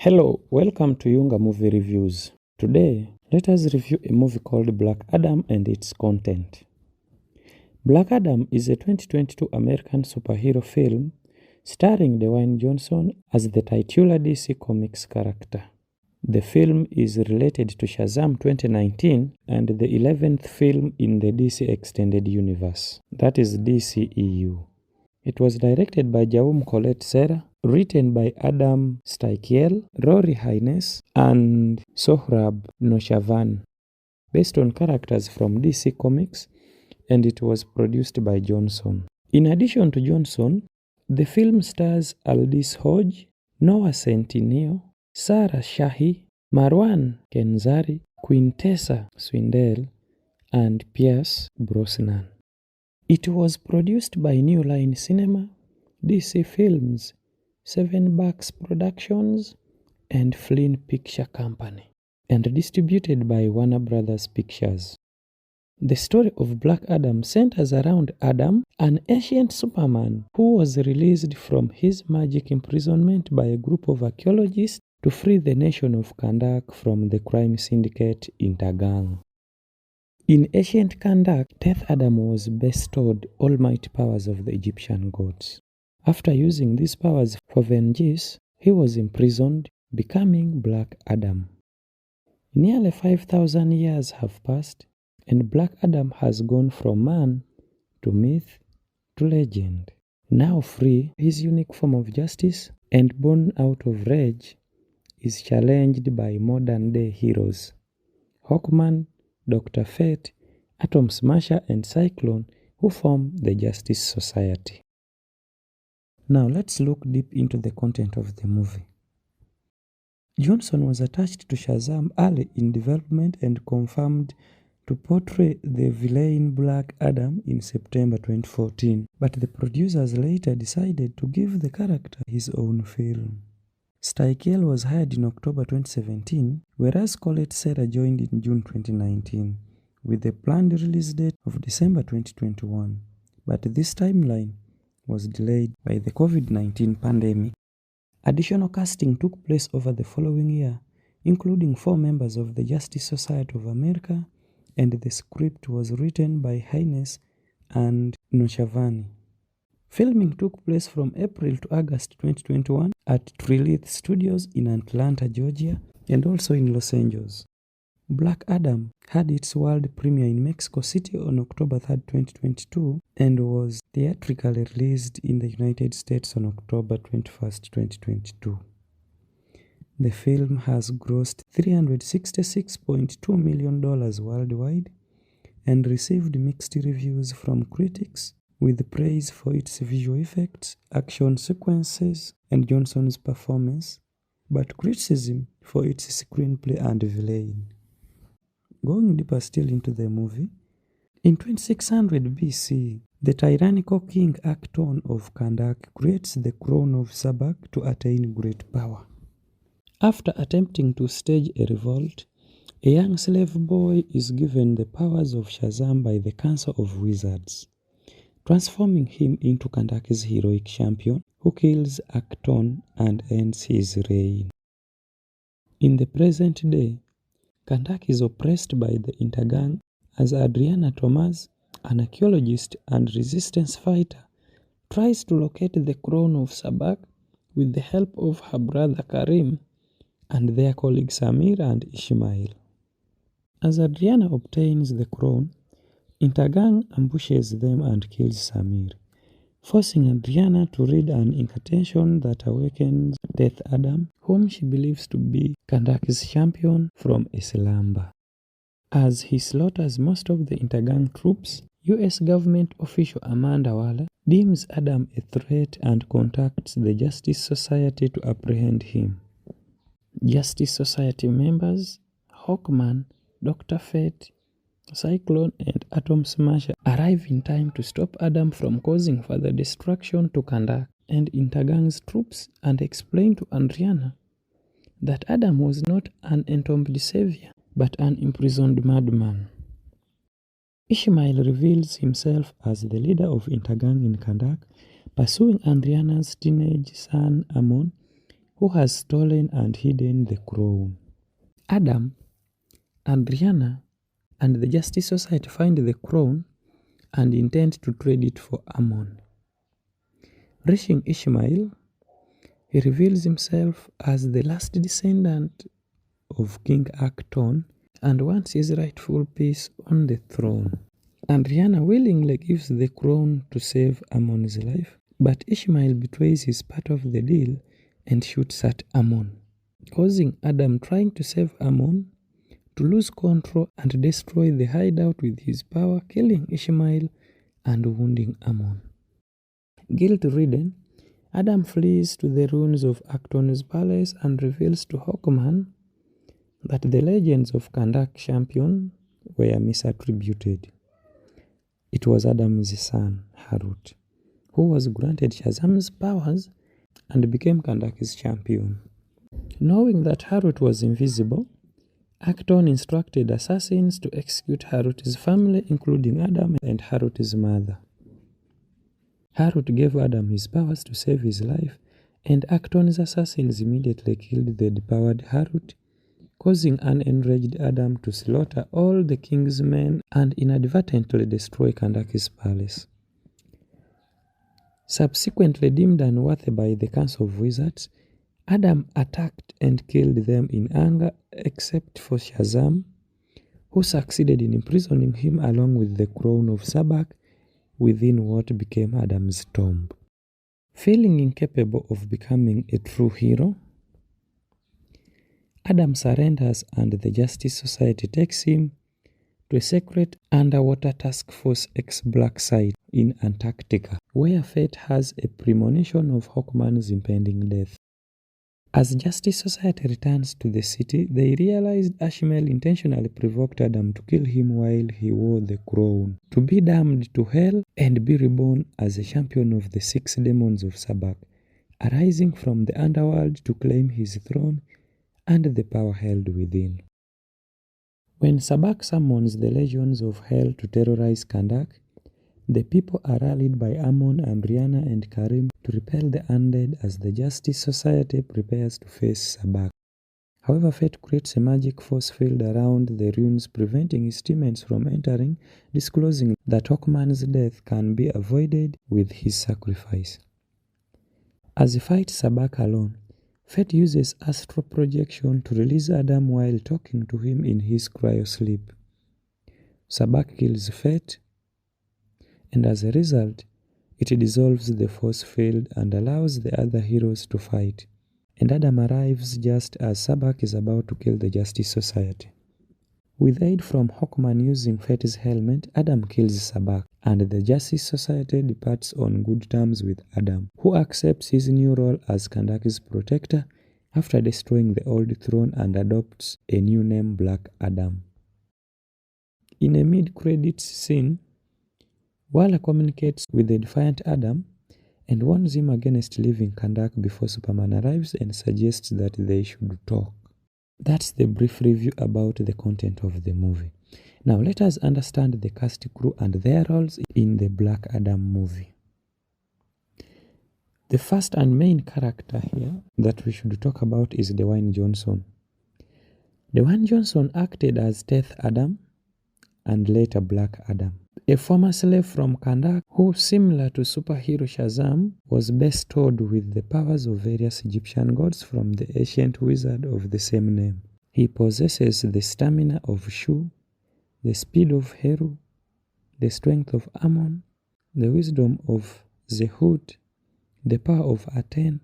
Hello, welcome to Yunga Movie Reviews. Today, let us review a movie called Black Adam and its content. Black Adam is a 2022 American superhero film starring Dwayne Johnson as the titular DC Comics character. The film is related to Shazam 2019 and the 11th film in the DC Extended Universe, that is DCEU. It was directed by Jaume Collet-Serra, written by Adam Steichiel, Rory Haynes, and Sohrab Noshavan, based on characters from DC Comics, and it was produced by Johnson. In addition to Johnson, the film stars Aldis Hodge, Noah Centineo, Sarah Shahi, Marwan Kenzari, Quintessa Swindell, and Pierce Brosnan. It was produced by New Line Cinema, DC Films, Seven Bucks Productions, and Flynn Picture Company, and distributed by Warner Brothers Pictures. The story of Black Adam centers around Adam, an ancient Superman who was released from his magic imprisonment by a group of archaeologists to free the nation of Kandak from the crime syndicate Intergang. In ancient Kandak, Death Adam was bestowed almighty powers of the Egyptian gods. After using these powers for vengeance, he was imprisoned, becoming Black Adam. Nearly 5,000 years have passed, and Black Adam has gone from man to myth to legend. Now free, his unique form of justice and born out of rage is challenged by modern-day heroes. Hawkman, Dr. Fate, Atom Smasher, and Cyclone, who form the Justice Society. Now let's look deep into the content of the movie. Johnson was attached to Shazam early in development and confirmed to portray the villain Black Adam in September 2014, but the producers later decided to give the character his own film. Steichiel was hired in October 2017, whereas Collet-Serra joined in June 2019, with the planned release date of December 2021. But this timeline was delayed by the COVID-19 pandemic. Additional casting took place over the following year, including 4 members of the Justice Society of America, and the script was written by Haynes and Noshavani. Filming took place from April to August 2021 at Trilith Studios in Atlanta, Georgia, and also in Los Angeles. Black Adam had its world premiere in Mexico City on October 3, 2022, and was theatrically released in the United States on October 21, 2022. The film has grossed $366.2 million worldwide and received mixed reviews from critics, with praise for its visual effects, action sequences, and Johnson's performance, but criticism for its screenplay and villain. Going deeper still into the movie, in 2600 BC, the tyrannical king Acton of Kandak creates the crown of Sabak to attain great power. After attempting to stage a revolt, a young slave boy is given the powers of Shazam by the Council of Wizards, transforming him into Kandak's heroic champion, who kills Acton and ends his reign. In the present day, Kandak is oppressed by the Intergang as Adriana Thomas, an archaeologist and resistance fighter, tries to locate the crown of Sabak with the help of her brother Karim and their colleagues Samir and Ishmael. As Adriana obtains the crown, Intergang ambushes them and kills Samir, forcing Adriana to read an incantation that awakens Death Adam, whom she believes to be Kandak's champion, from a slumber. As he slaughters most of the Intergang troops, US government official Amanda Waller deems Adam a threat and contacts the Justice Society to apprehend him. Justice Society members Hawkman, Dr. Fate, Cyclone, and Atom Smasher arrive in time to stop Adam from causing further destruction to Kandak and Intergang's troops, and explain to Adriana that Adam was not an entombed savior, but an imprisoned madman. Ishmael reveals himself as the leader of Intergang in Kandak, pursuing Adriana's teenage son Amon, who has stolen and hidden the crown. Adam, Adriana, and the Justice Society find the crown and intend to trade it for Ammon. Reaching Ishmael, he reveals himself as the last descendant of King Acton and wants his rightful place on the throne. Adriana willingly gives the crown to save Ammon's life, but Ishmael betrays his part of the deal and shoots at Ammon, causing Adam, trying to save Ammon, to lose control and destroy the hideout with his power, killing Ishmael and wounding Ammon. Guilt-ridden, Adam flees to the ruins of Acton's palace and reveals to Hawkman that the legends of Kandak champion were misattributed. It was Adam's son, Harut, who was granted Shazam's powers and became Kandak's champion. Knowing that Harut was invisible, Acton instructed assassins to execute Harut's family, including Adam and Harut's mother. Harut gave Adam his powers to save his life, and Acton's assassins immediately killed the depowered Harut, causing an enraged Adam to slaughter all the king's men and inadvertently destroy Kandak's palace. Subsequently deemed unworthy by the Council of Wizards, Adam attacked and killed them in anger, except for Shazam, who succeeded in imprisoning him along with the crown of Sabak within what became Adam's tomb. Feeling incapable of becoming a true hero, Adam surrenders and the Justice Society takes him to a secret underwater task force ex-Black site in Antarctica, where fate has a premonition of Hawkman's impending death. As Justice Society returns to the city, they realized Ishmael intentionally provoked Adam to kill him while he wore the crown, to be damned to hell and be reborn as a champion of the 6 demons of Sabak, arising from the underworld to claim his throne and the power held within. When Sabak summons the legions of hell to terrorize Kandak, the people are rallied by Ammon, Adriana, and Karim to repel the undead as the Justice Society prepares to face Sabak. However, fate creates a magic force field around the ruins, preventing his teammates from entering, disclosing that Hawkman's death can be avoided with his sacrifice. As he fights Sabak alone, Fate uses astral projection to release Adam while talking to him in his cryosleep. Sabak kills Fate, and as a result, it dissolves the force field and allows the other heroes to fight. And Adam arrives just as Sabak is about to kill the Justice Society. With aid from Hawkman using Fate's helmet, Adam kills Sabak, and the Justice Society departs on good terms with Adam, who accepts his new role as Kandak's protector after destroying the old throne and adopts a new name, Black Adam. In a mid-credits scene, Waller communicates with the defiant Adam and warns him against leaving Kandak before Superman arrives and suggests that they should talk. That's the brief review about the content of the movie. Now let us understand the cast, crew and their roles in the Black Adam movie. The first and main character here that we should talk about is Dwayne Johnson. Dwayne Johnson acted as Teth Adam and later Black Adam, a former slave from Kandak who, similar to superhero Shazam, was bestowed with the powers of various Egyptian gods from the ancient wizard of the same name. He possesses the stamina of Shu, the speed of Heru, the strength of Ammon, the wisdom of Zehut, the power of Aten,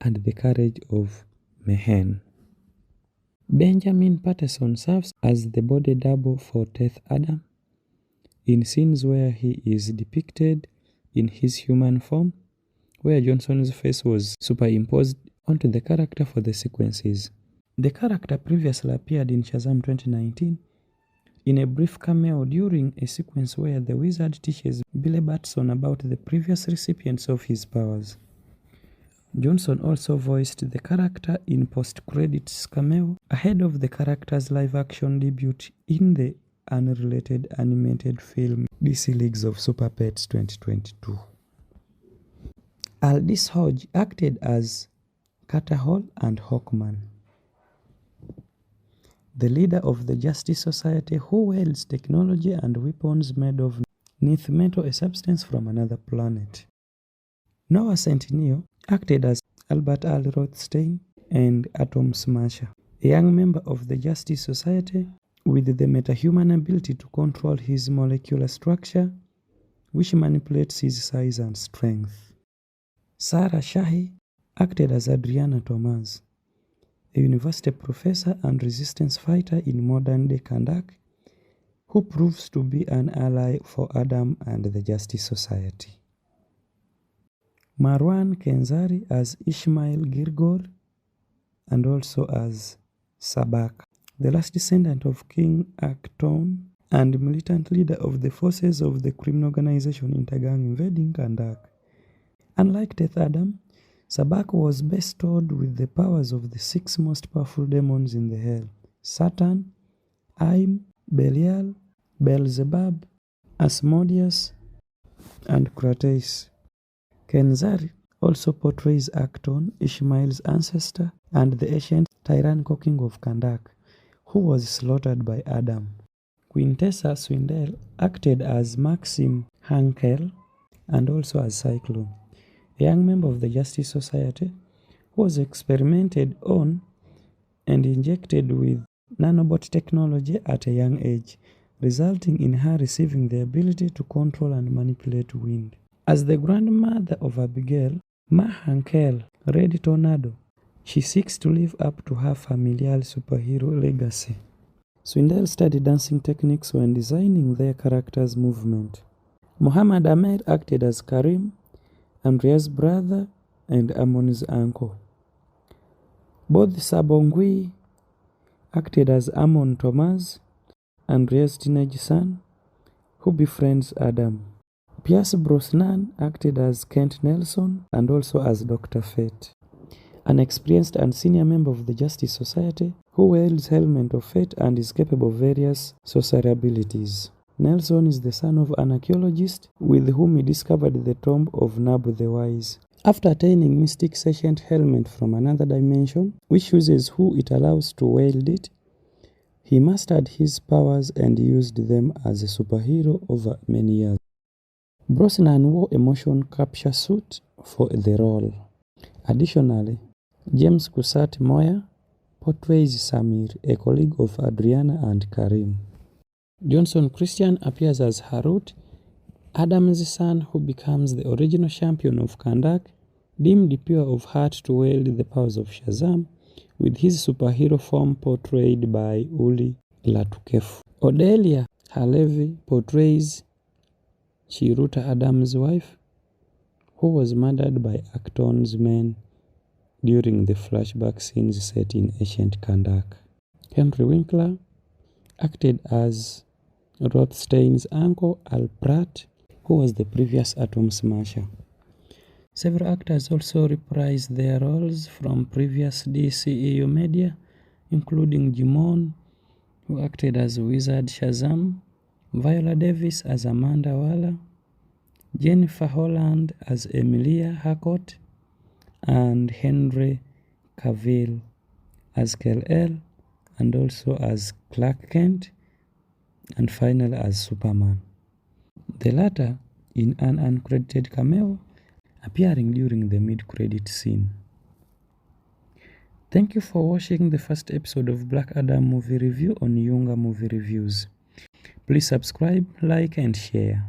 and the courage of Mehen. Benjamin Patterson serves as the body double for Teth Adam in scenes where he is depicted in his human form, where Johnson's face was superimposed onto the character for the sequences. The character previously appeared in Shazam 2019 in a brief cameo during a sequence where the wizard teaches Billy Batson about the previous recipients of his powers. Johnson also voiced the character in post-credits cameo ahead of the character's live-action debut in the unrelated animated film DC Leagues of Super Pets 2022. Aldis Hodge acted as Catterhall, and Hawkman. The leader of the Justice Society who wields technology and weapons made of Nth metal, a substance from another planet. Noah Centineo acted as Albert L. Rothstein and Atom Smasher, a young member of the Justice Society with the metahuman ability to control his molecular structure, which manipulates his size and strength. Sarah Shahi acted as Adriana Thomas, a university professor and resistance fighter in modern-day Kandak, who proves to be an ally for Adam and the Justice Society. Marwan Kenzari as Ishmael Girgor and also as Sabak, the last descendant of King Akton and militant leader of the forces of the criminal organization Intergang invading Kandak. Unlike Death Adam, Sabak was bestowed with the powers of the 6 most powerful demons in the hell: Satan, Aim, Belial, Beelzebub, Asmodeus, and Krates. Kenzari also portrays Akton, Ishmael's ancestor, and the ancient tyrannical king of Kandak, who was slaughtered by Adam. Quintessa Swindell acted as Maxim Hankel and also as Cyclone, a young member of the Justice Society who was experimented on and injected with nanobot technology at a young age, resulting in her receiving the ability to control and manipulate wind. As the grandmother of Abigail, Ma Hankel, Red Tornado, she seeks to live up to her familial superhero legacy. Swindell studied dancing techniques when designing their character's movement. Muhammad Ahmed acted as Karim, Andrea's brother and Amon's uncle. Both Sabongui acted as Amon Thomas, Andrea's teenage son, who befriends Adam. Pierce Brosnan acted as Kent Nelson and also as Dr. Fate, an experienced and senior member of the Justice Society who wields Helmet of Fate and is capable of various sorcery abilities. Nelson is the son of an archaeologist with whom he discovered the tomb of Nabu the Wise. After attaining Mystic's ancient helmet from another dimension, which chooses who it allows to wield it, he mastered his powers and used them as a superhero over many years. Brosnan wore a motion capture suit for the role. Additionally, James Kusat Moya portrays Samir, a colleague of Adriana and Karim. Johnson Christian appears as Harut, Adam's son who becomes the original champion of Kandak, deemed pure of heart to wield the powers of Shazam, with his superhero form portrayed by Uli Latukefu. Odelia Halevi portrays Chiruta, Adam's wife, who was murdered by Akton's men during the flashback scenes set in ancient Kandak. Henry Winkler acted as Rothstein's uncle Al Pratt, who was the previous Atom Smasher. Several actors also reprised their roles from previous DCEU media, including Jimon, who acted as Wizard Shazam, Viola Davis as Amanda Waller, Jennifer Holland as Emilia Harcourt, and Henry Cavill as Kal-El, and also as Clark Kent, and finally as Superman. The latter in an uncredited cameo, appearing during the mid-credit scene. Thank you for watching the first episode of Black Adam movie review on Yunga Movie Reviews. Please subscribe, like, and share.